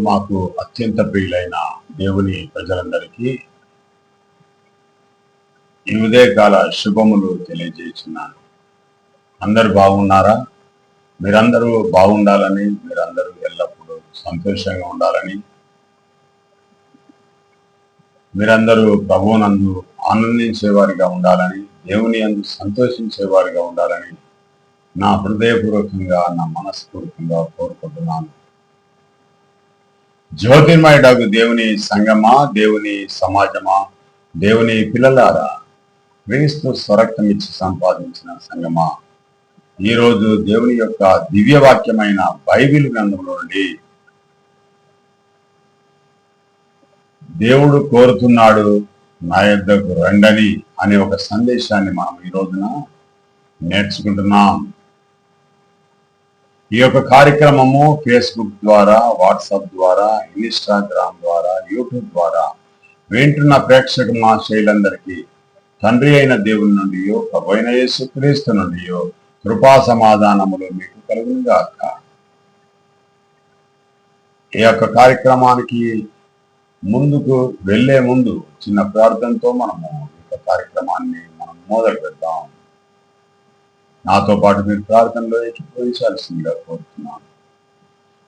మాకు అత్యంత ప్రియులైన దేవుని ప్రజలందరికీ ఈ ఉదయకాల శుభములు తెలియజేస్తున్నాను. అందరూ బాగున్నారా? మీరందరూ బాగుండాలని, మీరందరూ ఎల్లప్పుడూ సంతోషంగా ఉండాలని, మీరందరూ ప్రభువునందు ఆనందించేవారిగా ఉండాలని, దేవుని యందు సంతోషించేవారిగా ఉండాలని నా హృదయపూర్వకంగా, నా మనస్ఫూర్తిగా కోరుకుంటున్నాను. జ్యోతిర్మయుడగు దేవుని సంగమా, దేవుని సమాజమా, దేవుని పిల్లలారా, క్రీస్తు స్వరక్తం ఇచ్చి సంపాదించిన సంగమా, ఈరోజు దేవుని యొక్క దివ్యవాక్యమైన బైబిల్ గ్రంథంలో నుండి దేవుడు కోరుతున్నాడు నా యొద్దకు రండని అనే ఒక సందేశాన్ని మనం ఈ రోజున నేర్చుకుంటున్నాం. ఈ యొక్క కార్యక్రమము ఫేస్బుక్ ద్వారా, వాట్సాప్ ద్వారా, ఇన్స్టాగ్రామ్ ద్వారా, యూట్యూబ్ ద్వారా వింటున్న ప్రేక్షక మహాశయులందరికీ తండ్రి అయిన దేవుని నుండి, ప్రభు అయిన యేసుక్రీస్తు నుండి కృపా సమాధానములు మీకు కలుగునుగాక. ఈ యొక్క కార్యక్రమానికి ముందుకు వెళ్లే ముందు చిన్న ప్రార్థనతో మనము ఈ యొక్క కార్యక్రమాన్ని మనం మొదలు పెడదాం. నాతో పాటు మీరు ప్రార్థనలో ఏకీభవించాల్సిందిగా కోరుతున్నాను.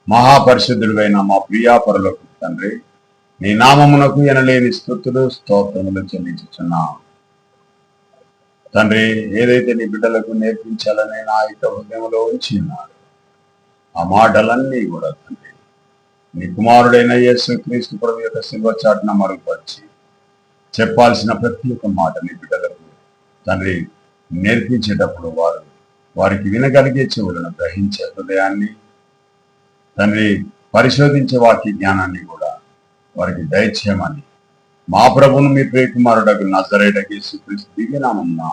మహాపరిశుద్ధుడైన మా ప్రియా పరలోకపు తండ్రి, నీ నామమునకు ఎనలేని స్తుతులు స్తోత్రములు చెల్లించుచున్నాం. తండ్రి, ఏదైతే నీ బిడ్డలకు నేర్పించాలని నా యొక్క హృదయంలో ఉంచి ఉన్నారు, ఆ మాటలన్నీ కూడా తండ్రి నీ కుమారుడైన యేసుక్రీస్తు ప్రభు యొక్క శిల్వ చాటున మరుగుపరిచి చెప్పాల్సిన ప్రతి ఒక్క మాట నీ బిడ్డలకు తండ్రి నేర్పించేటప్పుడు వారికి వినగలిగే చెవులను, గ్రహించే హృదయాన్ని తండ్రి పరిశోధించే వాక్య జ్ఞానాన్ని కూడా వారికి దయచేయమని మా ప్రభువును మీ ప్రియకుమారుడకు నజరేయుడగు యేసుక్రీస్తు దివ్యనామమున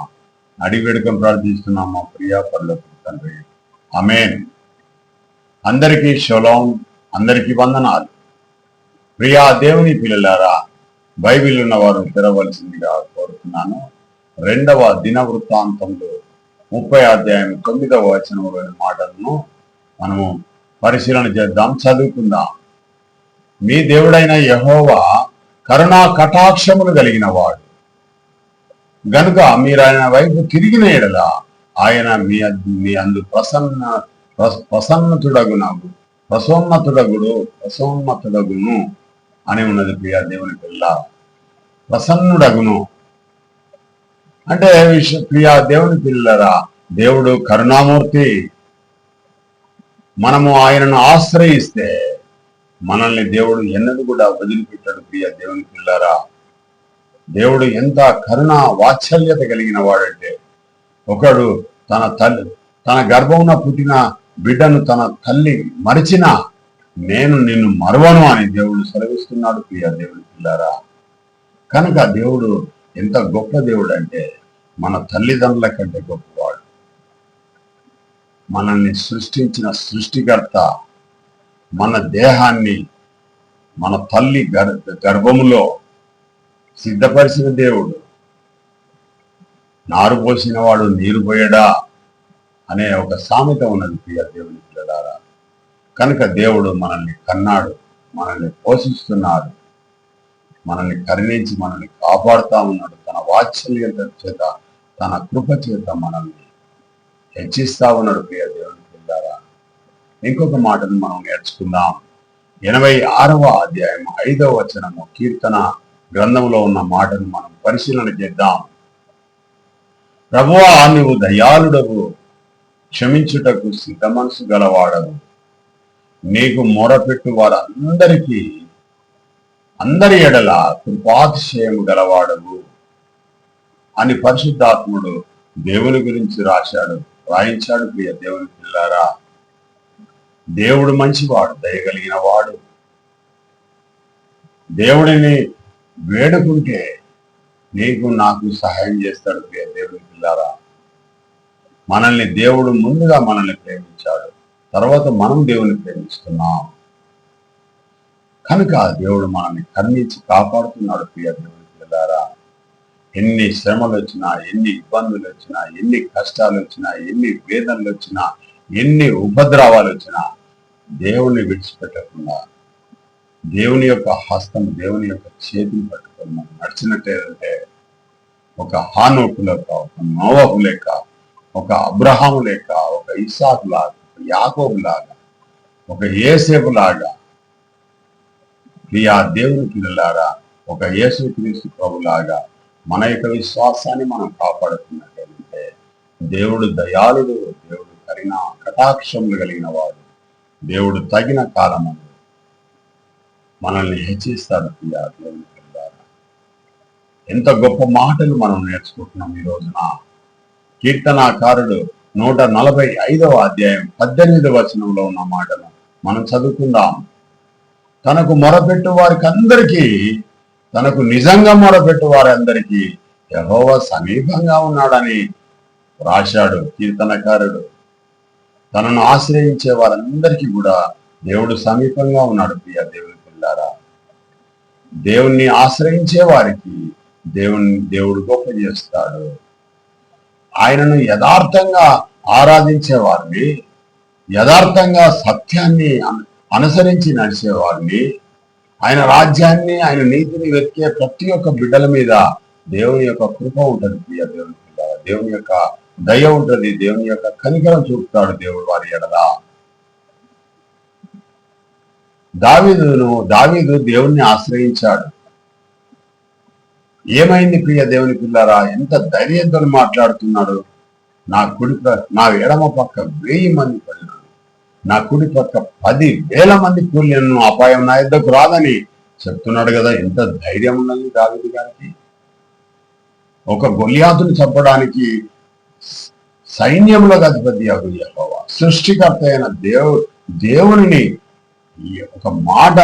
అడిగి వేడుకం ప్రార్థిస్తున్నాం మా ప్రియా పరలోకపు తండ్రి, ఆమేన్. అందరికీ షలోం, అందరికీ వందనాలు. ప్రియా దేవుని పిల్లలారా, బైబిల్ ఉన్నవారు తెరవలసిందిగా కోరుతున్నాను. 2వ దినవృత్తాంతంలో 30వ అధ్యాయం 9వ వచనంలోని మాటలను మనము పరిశీలన చేద్దాం, చదువుకుందాం. మీ దేవుడైన యెహోవా కరుణా కటాక్షములు కలిగిన వాడు గనుక మీరు ఆయన వైపు తిరిగిన ఎడల ఆయన మీ అందు ప్రసన్నతుడగును అని ఉన్నది. ప్రియా దేవుని పిల్ల, ప్రసన్నుడగును అంటే ప్రియా దేవుని పిల్లరా, దేవుడు కరుణామూర్తి. మనము ఆయనను ఆశ్రయిస్తే మనల్ని దేవుడు ఎన్నడూ కూడా వదిలిపెట్టాడు. ప్రియ దేవుని పిల్లారా, దేవుడు ఎంత కరుణ వాత్సల్యత కలిగిన వాడంటే, ఒకడు తన గర్భమున పుట్టిన బిడ్డను తన తల్లి మరిచిన నేను నిన్ను మరవను అని దేవుడు సెలవిస్తున్నాడు. ప్రియ దేవుని పిల్లారా, కనుక దేవుడు ఎంత గొప్ప దేవుడు అంటే మన తల్లిదండ్రుల కంటే గొప్పవాడు. మనల్ని సృష్టించిన సృష్టికర్త, మన దేహాన్ని మన తల్లి గర్భములో సిద్ధపరిచిన దేవుడు. నారు పోసిన వాడు నీరు పోయడా అనే ఒక సామెత ఉన్నది. ప్రియ దేవుని పిల్లలారా, కనుక దేవుడు మనల్ని కన్నాడు, మనల్ని పోషిస్తున్నాడు, మనల్ని కరుణించి మనల్ని కాపాడుతా ఉన్నాడు. తన వాత్సల్యత చేత, తన కృప చేత మనల్ని హెచ్చిస్తా ఉన్నాడు. ప్రియ దేవుని పిల్లారా, ఇంకొక మాటను మనం నేర్చుకుందాం. 86వ అధ్యాయం 5వ వచనము కీర్తన గ్రంథంలో ఉన్న మాటను మనం పరిశీలన చేద్దాం. ప్రభువా, నీవు దయాళుడవు, క్షమించుటకు సిద్ధ మనసు గలవాడవు, నీకు మొరపెట్టు అందరి ఎడల కృపాతిశయము గలవాడవు అని పరిశుద్ధాత్ముడు దేవుని గురించి రాయించాడు. ప్రియ దేవుని పిల్లారా, దేవుడు మంచివాడు, దయగలిగిన వాడు. దేవుడిని వేడుకుంటే నీకు నాకు సహాయం చేస్తాడు. ప్రియ దేవుని పిల్లారా, మనల్ని దేవుడు ముందుగా మనల్ని ప్రేమించాడు, తర్వాత మనం దేవుని ప్రేమిస్తున్నాం. కనుక దేవుడు మనల్ని కరుణించి కాపాడుతున్నాడు. ప్రియ దేవుని పిల్లారా, ఎన్ని శ్రమలు వచ్చినా, ఎన్ని ఇబ్బందులు వచ్చినా, ఎన్ని కష్టాలు వచ్చినా, ఎన్ని వేదనలు వచ్చినా, ఎన్ని ఉపద్రవాలు వచ్చినా దేవుణ్ణి విడిచిపెట్టకుండా దేవుని యొక్క హస్తం, దేవుని యొక్క చేతిని పట్టుకొని మనం నడిచినట్టేదంటే ఒక హానోకు లేక, ఒక నోవహు లేక, ఒక అబ్రహాము లేక, ఒక ఇస్సాకు లాగా, ఒక యాకోబు లాగా, ఒక యేసేపు లాగా, ప్రియా దేవుని పిల్లలారా, ఒక యేసుక్రీస్తు ప్రభులాగా మన యొక్క విశ్వాసాన్ని మనం కాపాడుతున్నట్లయితే దేవుడు దయాళుడు, దేవుడు కటాక్షములు కలిగిన వాడు, దేవుడు తగిన కాలము మనల్ని హెచ్చిస్తాడు. ప్రియా దేవుని పిల్లలారా, ఎంత గొప్ప మాటలు మనం నేర్చుకుంటున్నాం ఈ రోజున. కీర్తనాకారుడు 145వ అధ్యాయం 18వ వచనంలో ఉన్న మాటలు మనం చదువుకుందాం. తనకు మొరపెట్టు వారికి అందరికీ, తనకు నిజంగా మొరపెట్టు వారందరికీ యెహోవా సమీపంగా ఉన్నాడని రాశాడు కీర్తనకారుడు. తనను ఆశ్రయించే వారందరికీ కూడా దేవుడు సమీపంగా ఉన్నాడు. ప్రియ దేవుని పిల్లారా, దేవుణ్ణి ఆశ్రయించే వారికి దేవుడు గొప్ప చేస్తాడు. ఆయనను యథార్థంగా ఆరాధించే వారిని, యథార్థంగా సత్యాన్ని అనుసరించి నడిచేవారిని, ఆయన రాజ్యాన్ని, ఆయన నీతిని వెతికే ప్రతి ఒక్క బిడ్డల మీద దేవుని యొక్క కృప ఉంటుంది. ప్రియ దేవుని పిల్లల, దేవుని యొక్క దయ ఉంటుంది, దేవుని యొక్క కనికరం చూపుతాడు దేవుడు వారి ఎడల. దావీదు దేవుణ్ణి ఆశ్రయించాడు. ఏమైంది ప్రియ దేవుని పిల్లరా? ఎంత ధైర్యంతో మాట్లాడుతున్నాడు. నా ఎడమ పక్క 1000 మంది పడినాడు, నా కుడి పక్క 10,000 మంది కూలిను, అపాయం నా యుద్ధకు రాదని చెప్తున్నాడు కదా. ఎంత ధైర్యం ఉన్నది దావీదు గారికి. ఒక గొలియాతుని చంపడానికి సైన్యములకు అధిపతి యెహోవా, సృష్టికర్త అయిన దేవుని ఒక మాట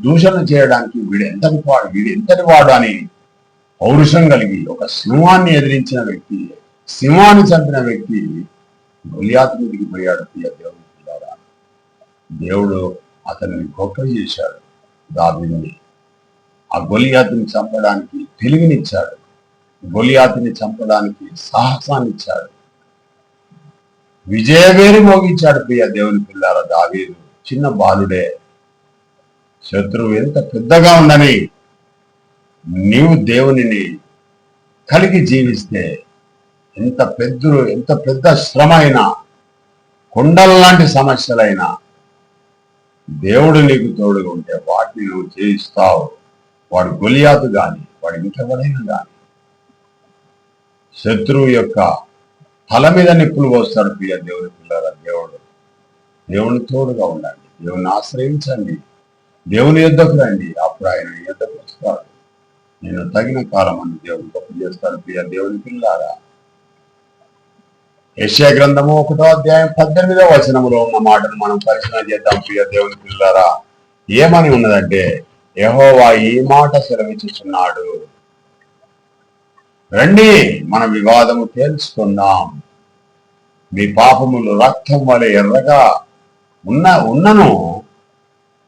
దూషణ చేయడానికి వీడెంతటి వాడు అని పౌరుషం కలిగి ఒక సింహాన్ని ఎదిరించిన వ్యక్తి, సింహాన్ని చంపిన వ్యక్తి గొలియాతు మీదికి పోయాడు. దేవుని పిల్లారా, దేవుడు అతన్ని గొప్ప చేశాడు. దావీదుని ఆ గొలియాతుని చంపడానికి తెలివినిచ్చాడు, గొలియాతుని చంపడానికి సాహసాన్ని ఇచ్చాడు, విజయవేరి మోగించాడు. ప్రియ దేవుని పిల్లారా, దావీదు చిన్న బాలుడే. శత్రువు ఎంత పెద్దగా ఉండని నీవు దేవునిని కలిగి జీవిస్తే ఎంత పెద్ద శ్రమ అయినా, కొండల్లాంటి సమస్యలైనా దేవుడు నీకు తోడుగా ఉంటే వాటిని నువ్వు జయిస్తావు. వాడు గొలియాతు గాని, వాడు ఇంకెవరైనా గాని శత్రువు యొక్క తల మీద నిప్పులు పోస్తాడు. ప్రియ దేవుని పిల్లల, దేవుని తోడుగా ఉండండి, దేవుని ఆశ్రయించండి, దేవుని యుద్ధకు రండి. అప్పుడు ఆయన యుద్ధకు వస్తాడు. నేను తగిన కాలం అని దేవుడు గొప్ప చేస్తాడు. ప్రియ దేవుని పిల్లారా, యెషయా గ్రంథము 1వ అధ్యాయం 18వ వచనములో ఉన్న మాటను మనం పరిశీలన చేద్దాం. ప్రియ దేవుని పిల్లారా, ఏమని ఉన్నదంటే, యెహోవా ఈ మాట సెలవిచ్చుచున్నాడు, రండి మన వివాదము తేల్చుకుందాం. మీ పాపములు రక్తం వలె ఎర్రగా ఉన్నను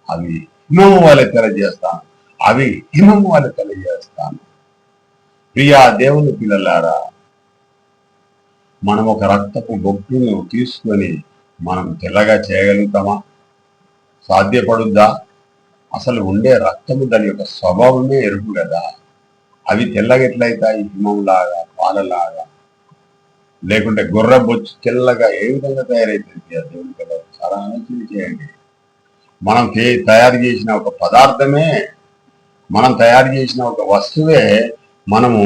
అవి హిమము వలె తెలియజేస్తాను, అవి హిమము వలె తెలియజేస్తాను. ప్రియా దేవుని పిల్లలారా, మనం ఒక రక్తపు బొట్టును తీసుకొని మనం తెల్లగా చేయగలుగుతామా? సాధ్యపడుద్దా? అసలు ఉండే రక్తము దాని యొక్క స్వభావమే ఎరుపు కదా. అవి తెల్లగెట్లయితాయి? హిమంలాగా, పాలలాగా, లేకుంటే గొర్రె బొచ్చు తెల్లగా ఏ విధంగా తయారైతుంది? దేవుని పిల్లలు చాలా ఆలోచన చేయండి. మనం తయారు చేసిన ఒక పదార్థమే, మనం తయారు చేసిన ఒక వస్తువే మనము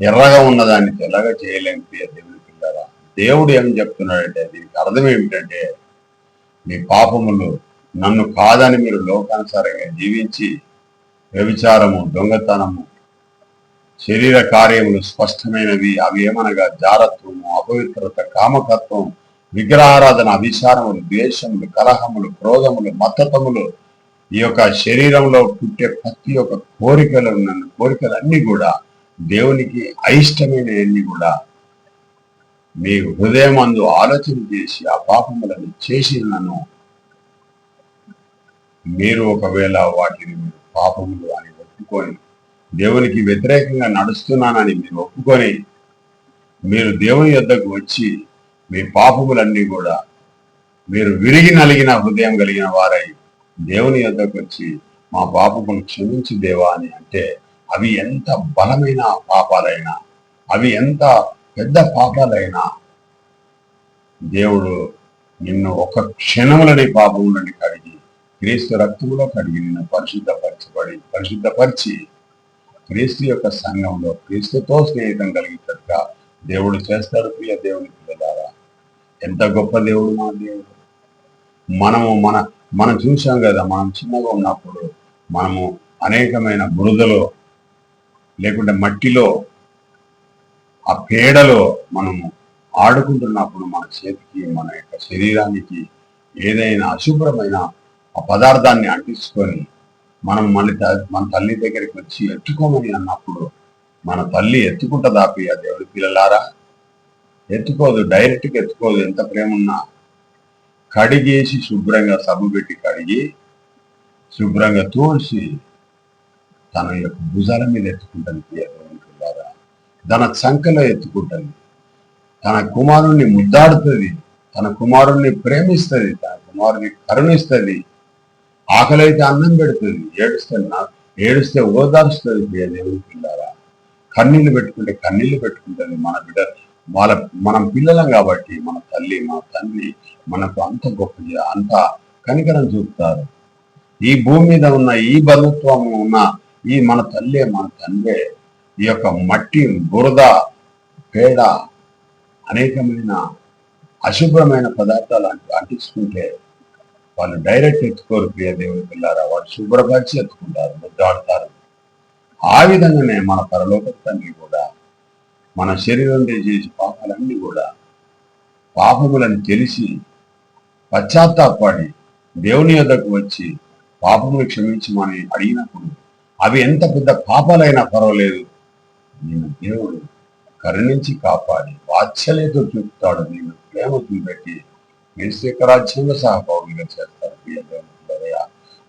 ఎర్రగా ఉన్నదాన్ని తెల్లగా చేయలేము. దేవుని పిల్లరా, దేవుడు ఏం చెప్తున్నాడంటే, దీనికి అర్థం ఏమిటంటే, మీ పాపములు నన్ను కాదని మీరు లోకానుసారంగా జీవించి వ్యభిచారము, దొంగతనము, శరీర కార్యములు స్పష్టమైనవి, అవి ఏమనగా జారత్వము, అపవిత్రత, కామకత్వం, విగ్రహారాధన, అభిచారములు, ద్వేషములు, కలహములు, క్రోధములు, మత్తతములు, ఈ యొక్క శరీరంలో పుట్టే ప్రతి ఒక్క కోరికలన్నీ కూడా దేవునికి అయిష్టమైనవన్నీ కూడా మీ హృదయం అందు ఆలోచన చేసి ఆ పాపములను చేసి నన్ను మీరు ఒకవేళ వాటిని మీరు పాపములు అని ఒప్పుకొని, దేవునికి వ్యతిరేకంగా నడుస్తున్నానని మీరు ఒప్పుకొని, మీరు దేవుని యొద్దకు వచ్చి మీ పాపములన్నీ కూడా, మీరు విరిగి నలిగిన హృదయం కలిగిన వారై దేవుని యొద్దకు వచ్చి మా పాపమును క్షమించు దేవా అని అంటే, అవి ఎంత బలమైన పాపాలైనా, అవి ఎంత పెద్ద పాపాలైనా దేవుడు నిన్ను ఒక క్షణములని పాపములని కడిగి క్రీస్తు రక్తములో కడిగి నిన్ను పరిశుద్ధపరిచి క్రీస్తు యొక్క సంఘంలో క్రీస్తుతో స్నేహితం కలిగేటట్టుగా దేవుడు చేస్తాడు. ప్రియ దేవుని పిల్లలారా, ఎంత గొప్ప దేవుడు మా దేవుడు. మనం చూసాం కదా, మనం చిన్నగా ఉన్నప్పుడు మనము అనేకమైన బురదలో లేకుంటే మట్టిలో ఆ పేడలో మనము ఆడుకుంటున్నప్పుడు మన చేతికి మన యొక్క శరీరానికి ఏదైనా అశుభ్రమైన ఆ పదార్థాన్ని అంటించుకొని మనం మన తల్లి దగ్గరికి వచ్చి ఎత్తుకోమని అన్నప్పుడు మన తల్లి ఎత్తుకుంటుందా ప్రియ దేవుడి పిల్లలారా? ఎత్తుకోదు, డైరెక్ట్గా ఎత్తుకోదు. ఎంత ప్రేమ ఉన్నా కడిగేసి శుభ్రంగా సబ్బు పెట్టి కడిగి శుభ్రంగా తోసి తన యొక్క భుజాల మీద ఎత్తుకుంటుంది ప్రియ దేవుడి పిల్లలారా. తన చంకలో ఎత్తుకుంటుంది, తన కుమారుణ్ణి ముద్దాడుతుంది, తన కుమారుణ్ణి ప్రేమిస్తుంది, తన కుమారుని కరుణిస్తుంది, ఆకలైతే అన్నం పెడుతుంది, ఏడుస్తే ఓదార్స్తుంది ప్రియ దేవుడి పిల్లారా. కన్నీళ్లు పెట్టుకుంటుంది మన బిడ్డ. మనం పిల్లలం కాబట్టి మన తల్లి మన తండ్రి మనకు అంత గొప్ప అంత కనికరం చూపుతారు. ఈ భూమి మీద ఉన్న ఈ బంధుత్వం ఉన్న ఈ మన తల్లి మన తండ్రి ఈ యొక్క మట్టి బురద పేడ అనేకమైన అశుభ్రమైన పదార్థాలు అంటించుకుంటే వాళ్ళు డైరెక్ట్ ఎత్తుకోరు ప్రియ దేవుని పిల్లారా. వాళ్ళు శుభ్రపరిచి ఎత్తుకుంటారు, ముద్దాడుతారు. ఆ విధంగానే మన పరలోక తండ్రి కూడా మన శరీరం చేసే పాపాలన్నీ కూడా పాపములను తెలిసి పశ్చాత్తాపడి దేవుని యొద్దకు వచ్చి పాపములు క్షమించమని అడిగినప్పుడు అవి ఎంత పెద్ద పాపాలైనా పర్వాలేదు, నేను దేవుడు కరుణించి కాపాడి వాత్సల్యతో చూపుతాడు, నేను ప్రేమ చూపెట్టి క్రీస్తు రాజ్యంలో సహభాగులుగా చేస్తాడు.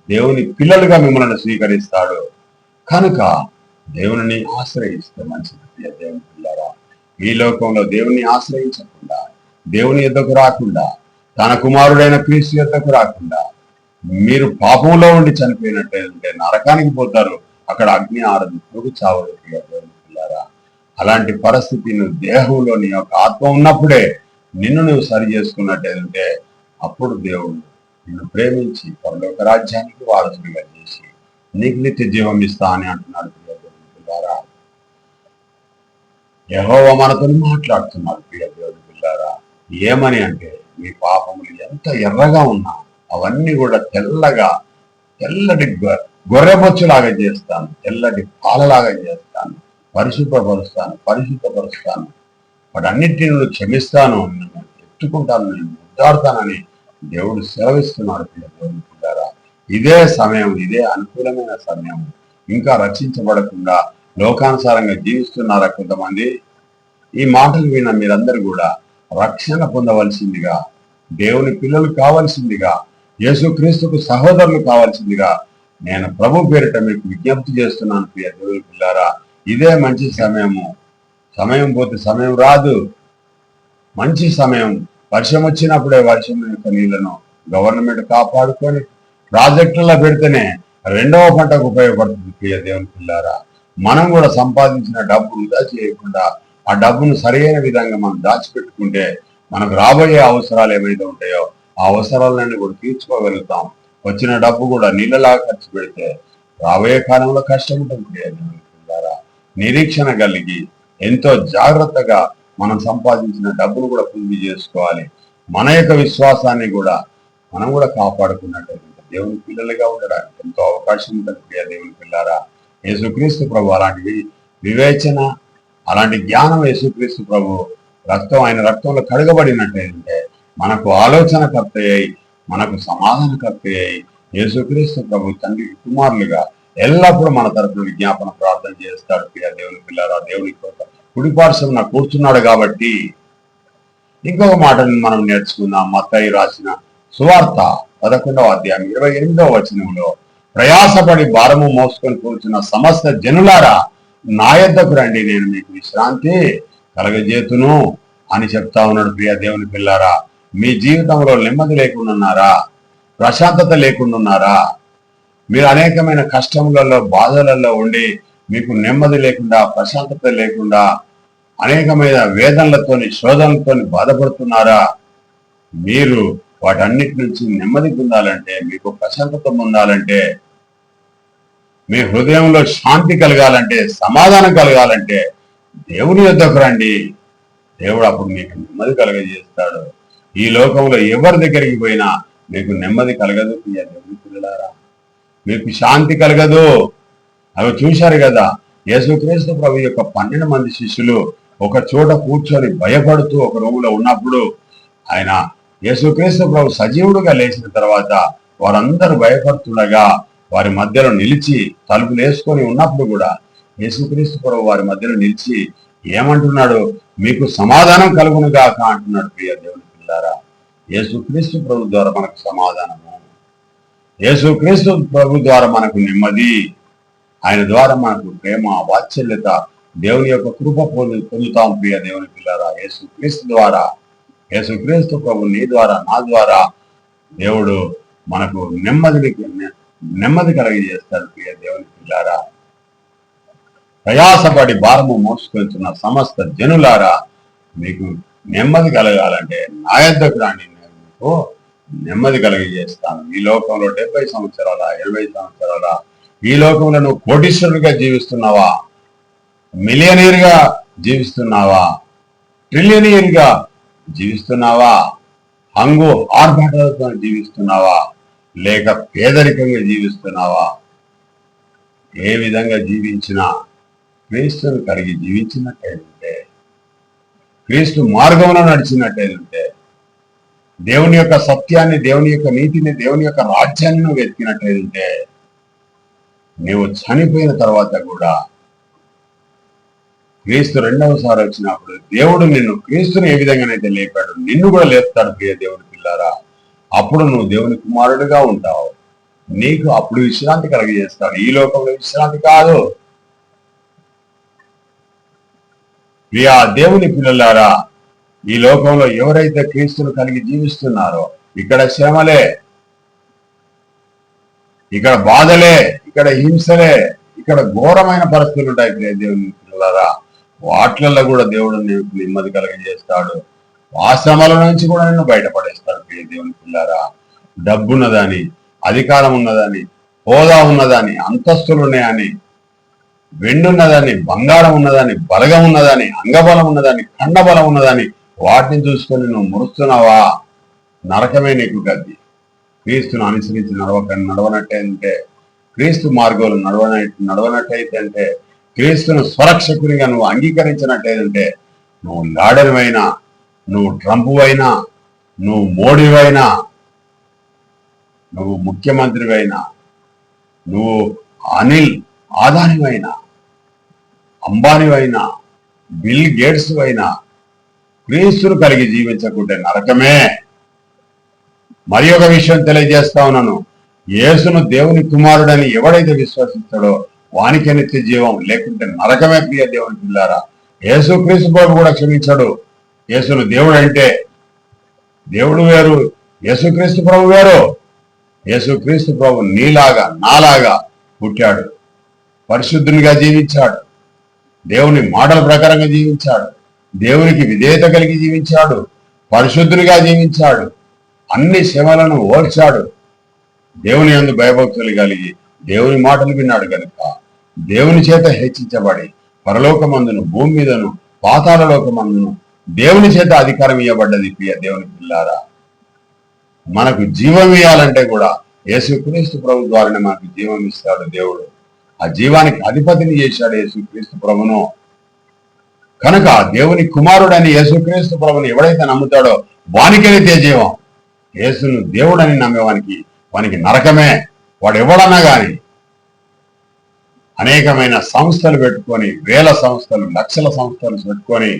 దేవుని పిల్లలుగా మిమ్మల్ని స్వీకరిస్తాడు. కనుక దేవుని ఆశ్రయిస్తే మంచిది ప్రియ దేవుని పిల్లరా. ఈ లోకంలో దేవుని ఆశ్రయించకుండా, దేవుని యొద్దకు రాకుండా, తన కుమారుడైన క్రీస్తు యొద్దకు రాకుండా మీరు పాపంలో ఉండి చనిపోయినట్లయితే నరకానికి పోతారు. అక్కడ అగ్ని ఆరదు, పొరుగు చావదు ప్రియ దేవుని పిల్లరా. అలాంటి పరిస్థితి నువ్వు దేహంలో నీ యొక్క ఆత్మ ఉన్నప్పుడే నిన్ను నువ్వు సరి చేసుకున్నట్టయితే అప్పుడు దేవుడు నిన్ను ప్రేమించి పరలోక రాజ్యానికి వారసుడిగా చేసి నీకు నిత్య జీవం ఇస్తా అని అంటున్నాడు ప్రియ దేవుని పిల్లారా. యెహోవా మనతో మాట్లాడుతున్నాడు ప్రియ దేవుని పిల్లారా. ఏమని అంటే, మీ పాపములు ఎంత ఎర్రగా ఉన్నా అవన్నీ కూడా తెల్లటి గొర్రెబొచ్చులాగా చేస్తాను, తెల్లటి పాలలాగా చేస్తాను, పరిశుద్ధపరుస్తాను, వాటన్నిటిని నువ్వు క్షమిస్తాను, నేను ఎత్తుకుంటాను, నేను ముద్దాడుతానని దేవుడు సెలవిస్తున్నాడు ప్రియ దేవుని పిల్లారా. ఇదే సమయం, ఇదే అనుకూలమైన సమయం. ఇంకా రక్షించబడకుండా లోకానుసారంగా జీవిస్తున్నారా కొంతమంది? ఈ మాటలు విన్న మీరందరూ కూడా రక్షణ పొందవలసిందిగా, దేవుని పిల్లలు కావాల్సిందిగా, యేసుక్రీస్తుకు సహోదరులు కావాల్సిందిగా నేను ప్రభు పేరిట మీకు విజ్ఞప్తి చేస్తున్నాను ప్రియ దేవుని పిల్లారా. ఇదే మంచి సమయము. సమయం పోతే సమయం రాదు. మంచి సమయం. వర్షం వచ్చినప్పుడే వర్షం యొక్క నీళ్లను గవర్నమెంట్ కాపాడుకొని ప్రాజెక్టుల్లో పెడితేనే రెండవ పంటకు ఉపయోగపడుతుంది ప్రియ దేవుని పిల్లారా. మనం కూడా సంపాదించిన డబ్బు వృధా చేయకుండా ఆ డబ్బును సరైన విధంగా మనం దాచిపెట్టుకుంటే మనకు రాబోయే అవసరాలు ఏమైతే ఉంటాయో ఆ అవసరాలన్నీ కూడా తీర్చుకోగలుగుతాం. వచ్చిన డబ్బు కూడా నీళ్ళలాగా ఖర్చు పెడితే రాబోయే కాలంలో కష్టం ఉంటుంది ప్రియ దేవుని పిల్లారా. నిరీక్షణ కలిగి ఎంతో జాగ్రత్తగా మనం సంపాదించిన డబ్బును కూడా పొంది చేసుకోవాలి. మన యొక్క విశ్వాసాన్ని కూడా మనం కూడా కాపాడుకున్నట్లయితే దేవుని పిల్లలుగా ఉండడానికి ఎంతో అవకాశం ఉంటుంది ప్రియ దేవుని పిల్లారా. యేసుక్రీస్తు ప్రభు అలాంటి వివేచన, అలాంటి జ్ఞానం యేసుక్రీస్తు ప్రభు ఆయన రక్తంలో కడగబడినట్లయితే మనకు ఆలోచనకర్త అయి, మనకు సమాధానకర్త అయి యేసుక్రీస్తు ప్రభు తండ్రి కుమారులుగా ఎల్లప్పుడూ మన తరపున విజ్ఞాపన ప్రార్థన చేస్తాడు ప్రియ దేవుని పిల్లారా. దేవుని కుడిపార్శ్వమున కూర్చున్నాడు కాబట్టి. ఇంకొక మాటను మనం నేర్చుకుందాం. మత్తయి రాసిన సువార్త 11వ అధ్యాయం 28వ వచనంలో, ప్రయాసపడి భారము మోసుకొని కూర్చున్న సమస్త జనులారా నా యొద్దకు రండి, నేను మీకు విశ్రాంతి కలగజేతును అని చెప్తా ఉన్నాడు ప్రియ దేవుని పిల్లారా. మీ జీవితంలో నెమ్మది లేకుండా ఉన్నారా? ప్రశాంతత లేకుండా ఉన్నారా? మీరు అనేకమైన కష్టములలో బాధలలో ఉండి మీకు నెమ్మది లేకుండా ప్రశాంతత లేకుండా అనేకమైన వేదనలతోని శోధనలతోని బాధపడుతున్నారా? మీరు వాటన్నిటి నుంచి నెమ్మది పొందాలంటే, మీకు ప్రశాంతత పొందాలంటే, మీ హృదయంలో శాంతి కలగాలంటే, సమాధానం కలగాలంటే దేవుని యొద్దకు రండి. దేవుడు అప్పుడు మీకు నెమ్మది కలగజేస్తాడు. ఈ లోకంలో ఎవరి దగ్గరికి పోయినా మీకు నెమ్మది కలగదు. దేవుని పిల్లలారా, మీకు శాంతి కలగదు. అవి చూశారు కదా, యేసుక్రీస్తు ప్రభు యొక్క 12 మంది శిష్యులు ఒక చోట కూర్చొని భయపడుతూ ఒక రూములో ఉన్నప్పుడు, ఆయన యేసుక్రీస్తు ప్రభు సజీవుడుగా లేచిన తర్వాత వారందరూ భయపడుతుండగా వారి మధ్యలో నిలిచి తలుపులు వేసుకొని ఉన్నప్పుడు కూడా యేసుక్రీస్తు ప్రభు వారి మధ్యలో నిలిచి ఏమంటున్నాడు? మీకు సమాధానం కలుగును గాక అంటున్నాడు. ప్రియ దేవుని పిల్లారా, యేసుక్రీస్తు ప్రభు ద్వారా మనకు సమాధానము, యేసుక్రీస్తు ప్రభు ద్వారా మనకు నెమ్మది, ఆయన ద్వారా మనకు ప్రేమ, వాత్సల్యత, దేవుని యొక్క కృప పొందుతాం. ప్రియ దేవుని పిల్లారా, యేసుక్రీస్తు ద్వారా, యేసుక్రీస్తు ప్రభు నీ ద్వారా నా ద్వారా దేవుడు మనకు నెమ్మది కలిగజేస్తాడు. ప్రియ దేవుని పిల్లారా, ప్రయాసపడి భారము మోసుకొచ్చిన సమస్త జనులారా, మీకు నెమ్మది కలగాలంటే నా యొద్దకు రండి, నేను మీకు నెమ్మది కలిగజేస్తాను. ఈ లోకంలో 70 సంవత్సరాల 80 సంవత్సరాల ఈ లోకంలో నువ్వు కోటీశ్వరుడిగా జీవిస్తున్నావా? మిలియనీర్ గా జీవిస్తున్నావా? ట్రిలియనీర్ గా జీవిస్తున్నావా? హంగు ఆర్భాటాలతో జీవిస్తున్నావా? లేక పేదరికంగా జీవిస్తున్నావా? ఏ విధంగా జీవించినా క్రీస్తును కలిగి జీవించినట్టయితే, క్రీస్తు మార్గంలో నడిచినట్టయితే, దేవుని యొక్క సత్యాన్ని, దేవుని యొక్క నీతిని, దేవుని యొక్క రాజ్యాన్ని నువ్వు వెతికినట్టయితే, నీవు చనిపోయిన తర్వాత కూడా క్రీస్తు రెండవసారి వచ్చినప్పుడు దేవుడు నిన్ను, క్రీస్తుని ఏ విధంగానైతే లేపాడు, నిన్ను కూడా లేపుతాడు. ప్రియ దేవుని పిల్లారా, అప్పుడు నువ్వు దేవుని కుమారుడిగా ఉంటావు. నీకు అప్పుడు విశ్రాంతి కలగజేస్తాడు. ఈ లోకంలో విశ్రాంతి కాదు. ప్రియ దేవుని పిల్లలారా, ఈ లోకంలో ఎవరైతే క్రీస్తును కలిగి జీవిస్తున్నారో ఇక్కడ శ్రమలే, ఇక్కడ బాధలే, ఇక్కడ హింసలే, ఇక్కడ ఘోరమైన పరిస్థితులు ఉంటాయి. ప్రియ దేవుని పిల్లలారా, వాటిలలో కూడా దేవుడు నీకు నెమ్మది కలిగజేస్తాడు. ఆ శ్రమల నుంచి కూడా నిన్ను బయటపడేస్తాడు. ప్రియ దేవుని పిల్లారా, డబ్బున్నదని, అధికారం ఉన్నదని, హోదా ఉన్నదని, అంతస్తులు ఉన్నాయని, వెండి ఉన్నదని, బంగారం ఉన్నదని, బలగం ఉన్నదని, అంగబలం ఉన్నదని, ఖండబలం ఉన్నదని వాటిని చూసుకొని నువ్వు మురుస్తున్నావా? నరకమే నీకు గద్ది. క్రీస్తును అనుసరించి నడవనట్టయితే, క్రీస్తు మార్గంలో నడవనట్టయితే, క్రీస్తును స్వరక్షకునిగా నువ్వు అంగీకరించినట్టయితే, నువ్వు లాడనివైనా, నువ్వు ట్రంప్ అయినా, నువ్వు మోడీవైనా, నువ్వు ముఖ్యమంత్రివైనా, నువ్వు అనిల్ ఆదానివైనా, అంబానీవైనా, బిల్ గేట్స్ అయినా, క్రీస్తును కలిగి జీవించకుంటే నరకమే. మరి ఒక విషయం తెలియజేస్తా ఉన్నాను, యేసును దేవుని కుమారుడని ఎవడైతే విశ్వసిస్తాడో వానికి నిత్య జీవం, లేకుంటే నరకమే. ప్రియ దేవుని పిల్లారా, యేసు క్రీస్తు ప్రభు కూడా క్షమించాడు. యేసును దేవుడు అంటే దేవుడు వేరు, యేసుక్రీస్తు ప్రభు వేరు. యేసుక్రీస్తు ప్రభు నీలాగా నాలాగా పుట్టాడు, పరిశుద్ధునిగా జీవించాడు, దేవుని మాటల ప్రకారంగా జీవించాడు, దేవునికి విధేయత కలిగి జీవించాడు, పరిశుద్ధునిగా జీవించాడు, అన్ని శ్రమలను ఓర్చాడు, దేవుని యందు భయభక్తులు కలిగి దేవుని మాటలు విన్నాడు కనుక దేవుని చేత హెచ్చించబడి పరలోకమందును, భూమి మీదను, పాతాళ లోకమందును దేవుని చేత అధికారం ఇవ్వబడ్డది. ప్రియ దేవుని పిల్లారా, మనకు జీవం ఇవ్వాలంటే కూడా యేసుక్రీస్తు ప్రభు ద్వారానే మనకు జీవం ఇస్తాడు దేవుడు. ఆ జీవానికి అధిపతిని చేశాడు యేసుక్రీస్తు ప్రభును. కనుక దేవుని కుమారుడని యేసుక్రీస్తు ప్రభుని ఎవడైతే నమ్ముతాడో వానికే నిత్య జీవం. యేసును దేవుడని వానికి నరకమే. వాడు ఎవడన్నా గాని అనేకమైన సంస్థలు పెట్టుకొని, వేల సంస్థలు, లక్షల సంస్థలు పెట్టుకొని,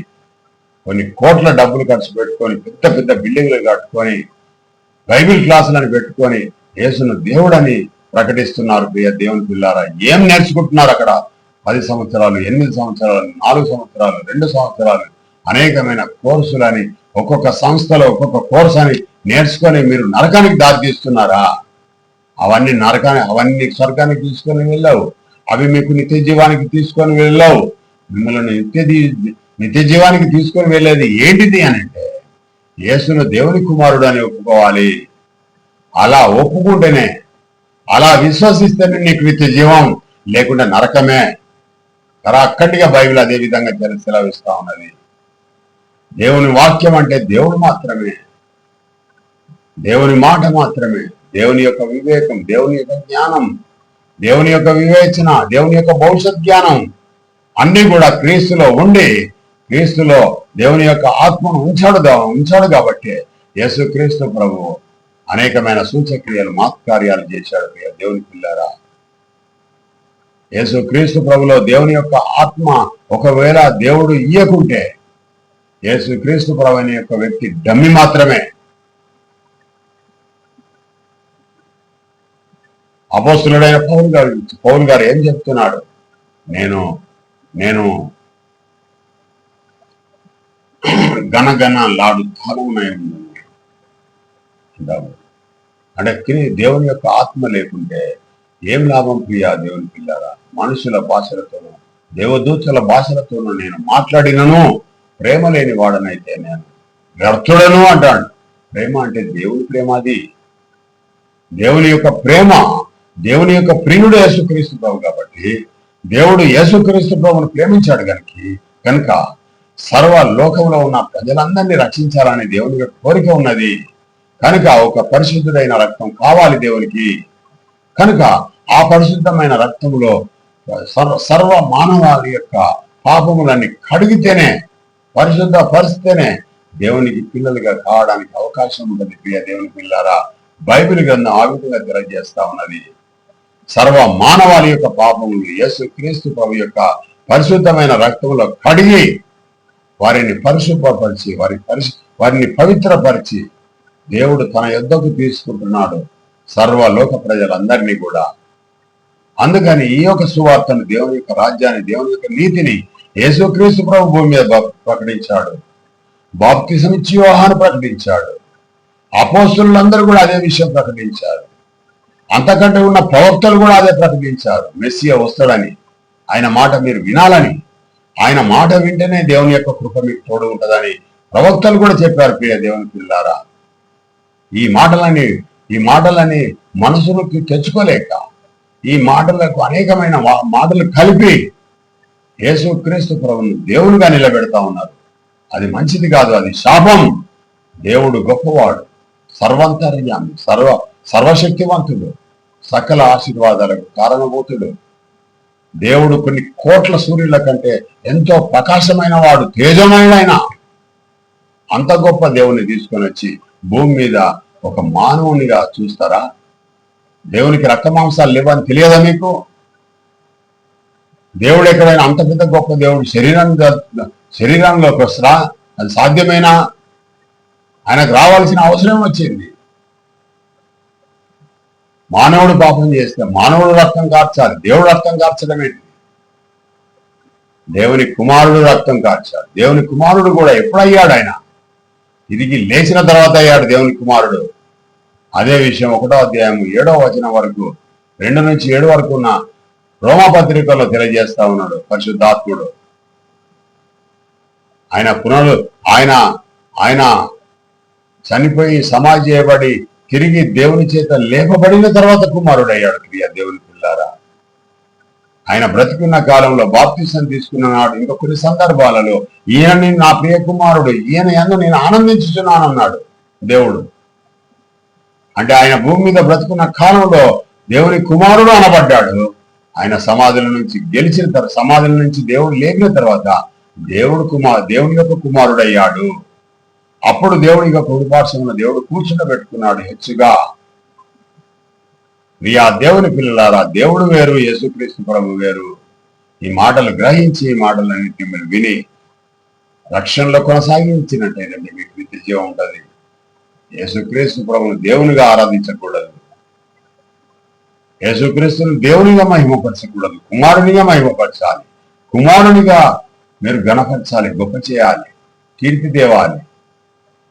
కొన్ని కోట్ల డబ్బులు ఖర్చు పెట్టుకొని, పెద్ద పెద్ద బిల్డింగ్లు కట్టుకొని, బైబిల్ క్లాసులను పెట్టుకొని యేసును దేవుడని ప్రకటిస్తున్నారు. ప్రియ దేవుని పిల్లారా, ఏం నేర్చుకుంటున్నారు అక్కడ? 10 సంవత్సరాలు, 8 సంవత్సరాలు, 4 సంవత్సరాలు, 2 సంవత్సరాలు అనేకమైన కోర్సులని, ఒక్కొక్క సంస్థలో ఒక్కొక్క కోర్సు అని నేర్చుకొని మీరు నరకానికి దారి తీస్తున్నారా? అవన్నీ అవన్నీ స్వర్గానికి తీసుకొని వెళ్ళావు. అవి మీకు నిత్య జీవానికి తీసుకొని వెళ్ళావు. మిమ్మల్ని నిత్య జీవానికి తీసుకొని వెళ్ళేది ఏంటిది అని అంటే యేసును దేవుని కుమారుడు అని ఒప్పుకోవాలి. అలా ఒప్పుకుంటేనే, అలా విశ్వసిస్తేనే నీకు నిత్య జీవం, లేకుండా నరకమే. అక్కడిగా బైబిల్ అదే విధంగా సెలవిస్తా ఉన్నది. దేవుని వాక్యం అంటే దేవుడు మాత్రమే, దేవుని మాట మాత్రమే, దేవుని యొక్క వివేకం, దేవుని యొక్క జ్ఞానం, దేవుని యొక్క వివేచన, దేవుని యొక్క భవిష్యత్ జ్ఞానం అన్ని కూడా క్రీస్తులో ఉండి, క్రీస్తులో దేవుని యొక్క ఆత్మను ఉంచాడు కాబట్టి యేసు క్రీస్తు ప్రభువు అనేకమైన సూచక్రియలు మహత్కార్యాలు చేశాడు. దేవుని పిల్లారా, యేసు క్రీస్తు ప్రభులో దేవుని యొక్క ఆత్మ ఒకవేళ దేవుడు ఇయ్యకుంటే యేసు క్రీస్తు ప్రభు అనే యొక్క వ్యక్తి డమ్మి మాత్రమే. అపోస్తులుడైన పౌలు గారు ఏం చెప్తున్నాడు? నేను గనగన లాడు ధనమునై అంటే దేవుని యొక్క ఆత్మ లేకుంటే ఏం లాభం ప్రియా దేవుని పిల్లారా? మనుషుల భాషలతోనూ దేవదూతల భాషలతోనూ నేను మాట్లాడినను ప్రేమ లేని వాడనైతే నేను వ్యర్థుడను అంటాడు. ప్రేమ అంటే దేవుని ప్రేమ. అది దేవుని యొక్క ప్రేమ, దేవుని యొక్క ప్రియుడు యేసుక్రీస్తు ప్రభు కాబట్టి దేవుడు యేసుక్రీస్తు ప్రభువును ప్రేమించాడు కనుక సర్వ లోకంలో ఉన్న ప్రజలందరినీ రక్షించాలని దేవుని యొక్క కోరిక ఉన్నది. కనుక ఒక పరిశుద్ధుడైన రక్తం కావాలి దేవునికి. కనుక ఆ పరిశుద్ధమైన రక్తంలో సర్వ మానవాళి యొక్క పాపములన్నీ కడిగితేనే, పరిశుద్ధ పరిస్తేనే దేవునికి పిల్లలుగా కావడానికి అవకాశం ఉంటుంది. ప్రియ దేవుని పిల్లారా, బైబిల్ గ్రంథం ఆ విధంగా తెలియజేస్తా ఉన్నది. సర్వ మానవాళి యొక్క పాపములు యేసు క్రీస్తు ప్రభు యొక్క పరిశుద్ధమైన రక్తంలో కడిగి వారిని పరిశుభ్రపరిచి వారిని పవిత్రపరిచి దేవుడు తన యొద్దకు తీసుకుంటున్నాడు సర్వ లోక ప్రజలందరినీ కూడా. అందుకని ఈ యొక్క సువార్తను, దేవుని యొక్క రాజ్యాన్ని, దేవుని యొక్క నీతిని యేసుక్రీస్తు ప్రభు భూమి మీద ప్రకటించాడు. బాప్తిసం ఇచ్చి యోహాను ప్రకటించాడు. అపోస్తలులందరూ కూడా అదే విషయం ప్రకటించారు. అంతకంటే ఉన్న ప్రవక్తలు కూడా అదే ప్రకటించారు. మెస్సియా వస్తాడని, ఆయన మాట మీరు వినాలని, ఆయన మాట వింటేనే దేవుని యొక్క కృప మీకు తోడు ఉంటుందని ప్రవక్తలు కూడా చెప్పారు. ప్రియ దేవుని పిల్లారా, ఈ మాటలని మనసులోకి తెచ్చుకోలేక ఈ మాటలకు అనేకమైన మాటలు కలిపి యేసు క్రీస్తు ప్రభువును దేవునిగా నిలబెడతా ఉన్నారు. అది మంచిది కాదు, అది శాపం. దేవుడు గొప్పవాడు, సర్వంతర్యామి, సర్వశక్తివంతుడు, సకల ఆశీర్వాదాలకు కారణభూతుడు. దేవుడు కొన్ని కోట్ల సూర్యుల కంటే ఎంతో ప్రకాశమైన వాడు, తేజమైన అంత గొప్ప దేవుని తీసుకొని వచ్చి భూమి మీద ఒక మానవునిగా చూస్తారా? దేవునికి రక్త మాంసాలు లేవని తెలియదా మీకు? దేవుడు ఎక్కడైనా అంత పెద్ద గొప్ప దేవుడు శరీరంలోకి వస్తారా? అది సాధ్యమేనా? ఆయనకు రావాల్సిన అవసరం వచ్చింది. మానవుడు పాపం చేస్తే మానవుడు రక్తం కార్చాలి, దేవుడు రక్తం కార్చడం ఏంటి? దేవుని కుమారుడు రక్తం కార్చాలి. దేవుని కుమారుడు కూడా ఎప్పుడయ్యాడు? ఆయన తిరిగి లేచిన తర్వాత అయ్యాడు దేవుని కుమారుడు. అదే విషయం 1వ అధ్యాయం 7వ వచనం వరకు, 2 నుంచి 7 వరకు ఉన్న రోమపత్రికలో తెలియజేస్తా ఉన్నాడు పరిశుద్ధాత్ముడు. ఆయన చనిపోయి సమాధి చేయబడి తిరిగి దేవుని చేత లేపబడిన తర్వాత కుమారుడయ్యాడు. ప్రియ దేవుని పిల్లారా, ఆయన బ్రతికున్న కాలంలో బాప్తిసం తీసుకున్న నాడు ఇంకా కొన్ని సందర్భాలలో ఈయన నా ప్రియ కుమారుడు, ఈయన యందు నేను ఆనందించుతున్నానన్నాడు దేవుడు. అంటే ఆయన భూమి మీద బ్రతుకున్న కాలంలో దేవుని కుమారుడు అనబడ్డాడు. ఆయన సమాధుల నుంచి దేవుడు లేపిన తర్వాత దేవుని యొక్క కుమారుడయ్యాడు. అప్పుడు దేవుని యొక్క కుడిపార్శ్వమున దేవుడు కూర్చుండబెట్టుకున్నాడు హెచ్చుగా. ప్రియా దేవుని పిల్లలారా, దేవుడు వేరు, యేసుక్రీస్తు ప్రభు వేరు. ఈ మాటలు గ్రహించి ఈ మాటలన్నింటినీ మీరు విని రక్షణలో కొనసాగించినట్టయితే మీకు నిత్య జీవం ఉంటుంది. యేసుక్రీస్తు ప్రభువును దేవునిగా ఆరాధించకూడదు, యేసుక్రీస్తును దేవునిగా మహిమపరచకూడదు, కుమారునిగా మహిమపరచాలి. కుమారునిగా మీరు గణపరచాలి, గొప్ప చేయాలి, కీర్తి తేవాలి.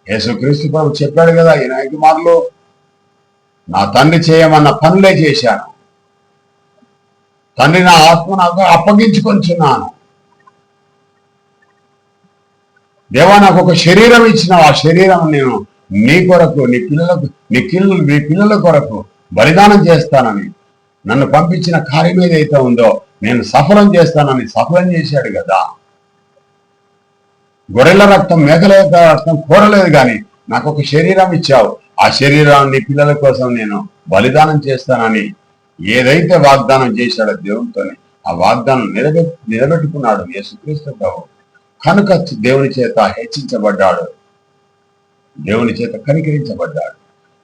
యేసుక్రీస్తు ప్రభు చెప్పాడు కదా ఈ 5 మార్లు, నా తండ్రి చేయమన్న పనులే చేశాను. తండ్రి నా ఆత్మ నాకు అప్పగించుకొంచున్నాను. దేవా నాకు ఒక శరీరం ఇచ్చినావు, ఆ శరీరం నేను నీ కొరకు మీ పిల్లల కొరకు బలిదానం చేస్తానని, నన్ను పంపించిన కార్యం ఏదైతే ఉందో నేను సఫలం చేస్తానని సఫలం చేశాడు కదా. గొర్రెల రక్తం, మేకల యొక్క రక్తం కోరలేదు కానీ నాకు ఒక శరీరం ఇచ్చావు, ఆ శరీరాన్ని పిల్లల కోసం నేను బలిదానం చేస్తానని ఏదైతే వాగ్దానం చేశాడో దేవునితోనే ఆ వాగ్దానం నిలబెట్టుకున్నాడు యేసుక్రీస్తు ప్రభు. కనుక దేవుని చేత హెచ్చించబడ్డాడు, దేవుని చేత కనికరించబడ్డాడు.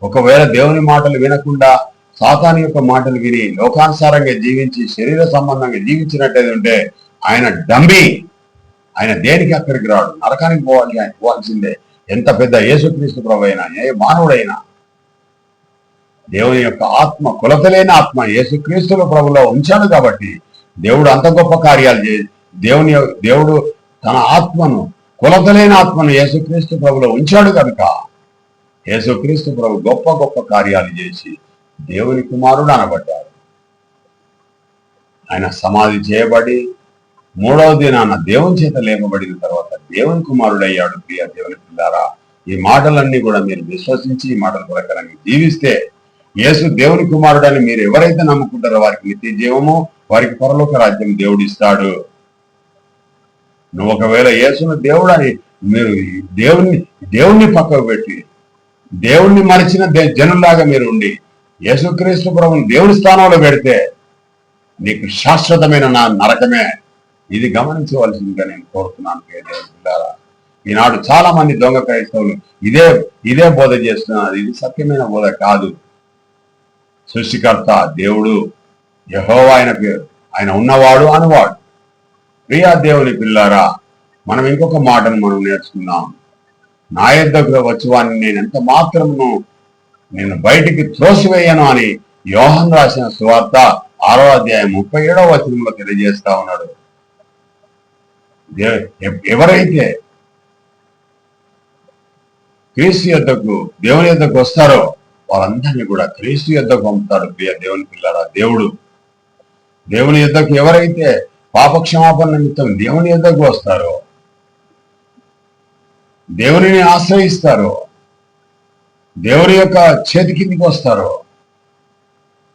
ఒకవేళ దేవుని మాటలు వినకుండా సాతాను యొక్క మాటలు విని లోకానుసారంగా జీవించి శరీర సంబంధంగా జీవించినట్టయితే ఉంటే ఆయన డంబి, ఆయన దేనికి అక్కడికి రాడు, నరకానికి పోవాల్సిందే. ఎంత పెద్ద యేసుక్రీస్తు ప్రభు అయినా, ఏ మానవుడైనా దేవుని యొక్క ఆత్మ, కొలతలేని ఆత్మ యేసుక్రీస్తుల ప్రభులో ఉంచాడు కాబట్టి దేవుడు అంత గొప్ప కార్యాలు దేవుడు తన ఆత్మను, కొలతలేని ఆత్మను యేసుక్రీస్తు ప్రభులో ఉంచాడు కనుక యేసుక్రీస్తు ప్రభు గొప్ప గొప్ప కార్యాలు చేసి దేవుని కుమారుడు అనబడ్డాడు. ఆయన సమాధి చేయబడి మూడవ దినాన దేవుని చేత లేపబడిన తర్వాత దేవుని కుమారుడు అయ్యాడు. ప్రియ దేవుని పిల్లారా, ఈ మాటలన్నీ కూడా మీరు విశ్వసించి ఈ మాటల ప్రకారంగా జీవిస్తే యేసు దేవుని కుమారుడని మీరు ఎవరైతే నమ్ముకుంటారో వారికి నిత్య జీవము, వారికి పరలోక రాజ్యం దేవుడు ఇస్తాడు. నువ్వు ఒకవేళ యేసును దేవుడని మీరు దేవుణ్ణి పక్కకు పెట్టి దేవుణ్ణి మరిచిన జనులాగా మీరు ఉండి యేసుక్రీస్తు ప్రభువుని దేవుని స్థానంలో పెడితే నీకు శాశ్వతమైన నరకమే. ఇది గమనించవలసిందిగా నేను కోరుతున్నాను. పిల్లారా, ఈనాడు చాలా మంది దొంగ క్రైస్తవులు ఇదే బోధ చేస్తున్నారు. ఇది సత్యమైన బోధ కాదు. సృష్టికర్త దేవుడు యెహోవా ఆయన పేరు, ఆయన ఉన్నవాడు అనువాడు. ప్రియా దేవుని పిల్లారా, మనం ఇంకొక మాటను మనం నేర్చుకున్నాం. నా యొద్దకు వచ్చేవాడిని నేను ఎంత మాత్రమును నేను బయటికి త్రోసివేయను అని యోహాను రాసిన సువార్త 6వ అధ్యాయం 37వ వచనంలో తెలియజేస్తా ఉన్నాడు. ఎవరైతే క్రీస్తు యొద్దకు, దేవుని యొద్దకు వస్తారో వాళ్ళందరినీ కూడా క్రీస్తు యొద్దకు పంపుతాడు. ప్రియ దేవుని పిల్లారా, దేవుని యొద్దకు ఎవరైతే పాపక్షమాపణ నిమిత్తం దేవుని యొద్దకు వస్తారో, దేవునిని ఆశ్రయిస్తారో, దేవుని యొక్క చేతి కిందికి వస్తారో,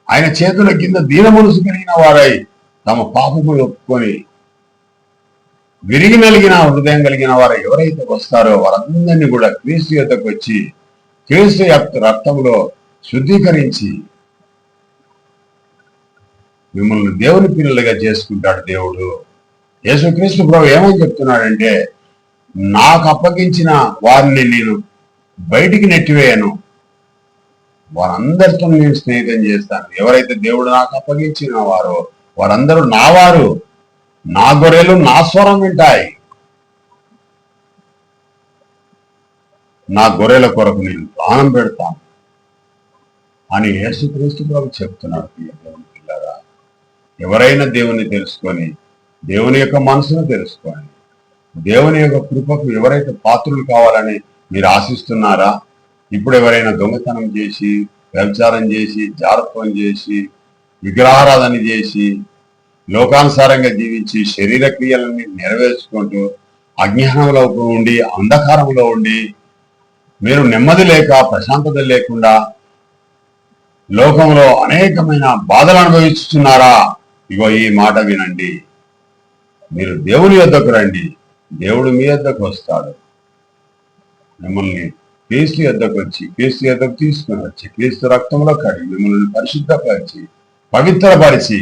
ఆయన చేతుల కింద దీన మనసు కలిగిన వారై తమ పాపములు ఒప్పుకొని విరిగి నలిగిన హృదయం కలిగిన వారు ఎవరైతే వస్తారో వారందరినీ కూడా క్రీస్తు యొద్దకు వచ్చి క్రీస్తు రక్తంలో శుద్ధీకరించి మిమ్మల్ని దేవుని పిల్లలుగా చేసుకుంటాడు దేవుడు. యేసుక్రీస్తు ప్రభు ఏమని చెప్తున్నాడంటే, నాకు అప్పగించిన వారిని నేను బయటికి నెట్టివేయను, వారందరితో నేను స్నేహితం చేస్తాను. ఎవరైతే దేవుడు నాకు అప్పగించిన వారో వారందరూ నా వారు, నా గొర్రెలు నా స్వరం వింటాయి, నా గొర్రెల కొరకు నేను ప్రాణం పెడతాను అని యేసుక్రీస్తు ప్రభు చెప్తున్నాడు. దేవుని పిల్లరా, ఎవరైనా దేవుని తెలుసుకొని, దేవుని యొక్క మనసును తెలుసుకొని, దేవుని యొక్క కృపకు ఎవరైతే పాత్రులు కావాలని మీరు ఆశిస్తున్నారా? ఇప్పుడు ఎవరైనా దొంగతనం చేసి, వ్యభిచారం చేసి, జారత్వం చేసి, విగ్రహారాధన చేసి, లోకానుసారంగా జీవించి శరీర క్రియలని నెరవేర్చుకుంటూ అజ్ఞానంలో ఉండి, అంధకారంలో ఉండి, మీరు నెమ్మది లేక ప్రశాంతత లేకుండా లోకంలో అనేకమైన బాధలు అనుభవిస్తున్నారా? ఇగో ఈ మాట వినండి. మీరు దేవుని యొద్దకు రండి, దేవుడు మీ యొద్దకు వస్తాడు. మిమ్మల్ని క్రీస్తు యొద్దకు వచ్చి, క్రీస్తు యొద్దకు తీసుకుని వచ్చి, క్రీస్తు రక్తంలో కడిగి మిమ్మల్ని పరిశుద్ధపరిచి, పవిత్రపరిచి,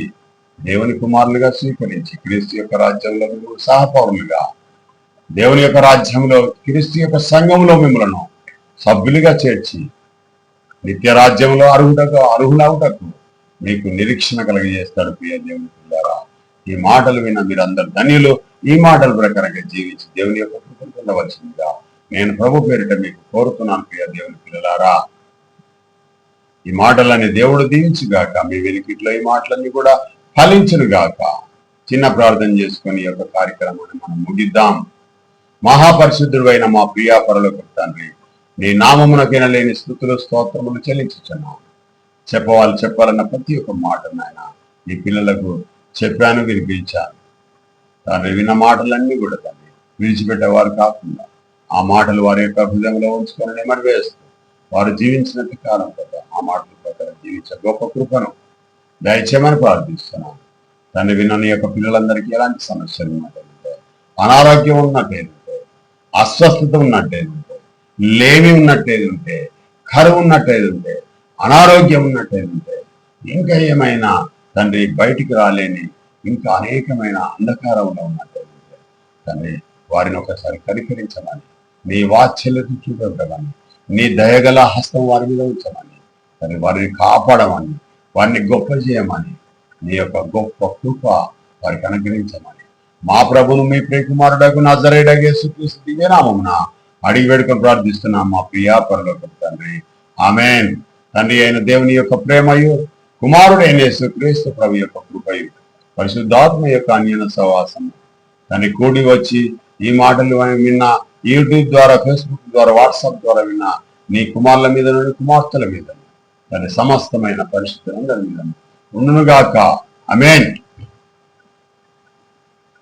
దేవుని కుమారులుగా స్వీకరించి క్రీస్తు యొక్క రాజ్యంలో మిమ్మల్ని సహపౌరులుగా, దేవుని యొక్క రాజ్యంలో క్రీస్తు యొక్క సంఘంలో మిమ్మల్ని సభ్యులుగా చేర్చి నిత్య రాజ్యంలో అర్హులవుటకు మీకు నిరీక్షణ కలిగజేస్తాడు. ప్రియ దేవుని పిల్లారా, ఈ మాటలు విన్న మీరందరూ ధన్యులు. ఈ మాటల ప్రకారంగా జీవించి దేవుని యొక్క కృపను పొందవలసిందిగా నేను ప్రభు పేరిట మీకు కోరుతున్నాను. ప్రియ దేవుని పిల్లలారా, ఈ మాటలని దేవుడు దీవించుగాక. మీ వెలికిట్లో ఈ మాటలన్నీ కూడా ఫలించునుగాక. చిన్న ప్రార్థన చేసుకుని ఈ యొక్క కార్యక్రమాన్ని మనం ముగిద్దాం. మహాపరిశుద్ధుడు అయిన మా ప్రియా పరలోక తండ్రి, నీ నామమునకైనా లేని స్తుతులు స్తోత్రములు చెల్లించుచున్నాం. చెప్పాలన్న ప్రతి ఒక్క మాట నాయన ఈ పిల్లలకు చెప్పాను, వినిపించాను. తండ్రి విన్న మాటలన్నీ కూడా తండ్రి విడిచిపెట్టేవారు కాకుండా ఆ మాటలు వారి యొక్క హృదయంలో ఉంచుకొని నెమ్మది వేస్తూ వారు జీవించినట్టు కాలం కదా ఆ మాటల ప్రకారం జీవించే గొప్ప కృపను దయచేయమని ప్రార్థిస్తున్నాను. తండ్రి విన్న నీ యొక్క పిల్లలందరికీ ఎలాంటి సమస్యలు ఉన్నట్టయితే, అనారోగ్యం ఉన్నట్టేదంటే, అస్వస్థత ఉన్నట్టేదంటే, లేమి ఉన్నట్టేదంటే, కరువు ఉన్నట్టేదంటే, అనారోగ్యం ఉన్నట్టేదంటే, ఇంకా ఏమైనా తండ్రి బయటికి రాలేని ఇంకా అనేకమైన అంధకారంలో ఉన్నట్టేదంటే తండ్రి వారిని ఒకసారి కనికరించమని, నీ వాత్సల్యత చూపెట్టమని, నీ దయగల హస్తం వారి మీద ఉంచమని, తండ్రి వారిని కాపాడమని, వారిని గొప్ప చేయమని, నీ యొక్క గొప్ప కృప వారికి అనుగ్రహించమని మా ప్రభును మీ ప్రియకుమారుడకు నజరేయుడైన యేసుక్రీస్తు దివ్యనామమున అడిగి వేడుకొని ప్రార్థిస్తున్నాం మా ప్రియా పరలోకపు తండ్రి. ఆమేన్. తండ్రి అయిన దేవుని యొక్క ప్రేమయు, కుమారుడైన యేసుక్రీస్తు ప్రభు యొక్క కృపయు, పరిశుద్ధాత్మ యొక్క అన్యోన్య సహవాసము తండ్రి కూడి వచ్చి ఈ మాటలు విన్న యూట్యూబ్ ద్వారా, ఫేస్బుక్ ద్వారా, వాట్సాప్ ద్వారా విన్న నీ కుమారుల మీద, కుమార్తెల మీద, తండ్రి సమస్తమైన పరిశుద్ధులందరి మీద ఉండునుగాక. ఆమేన్.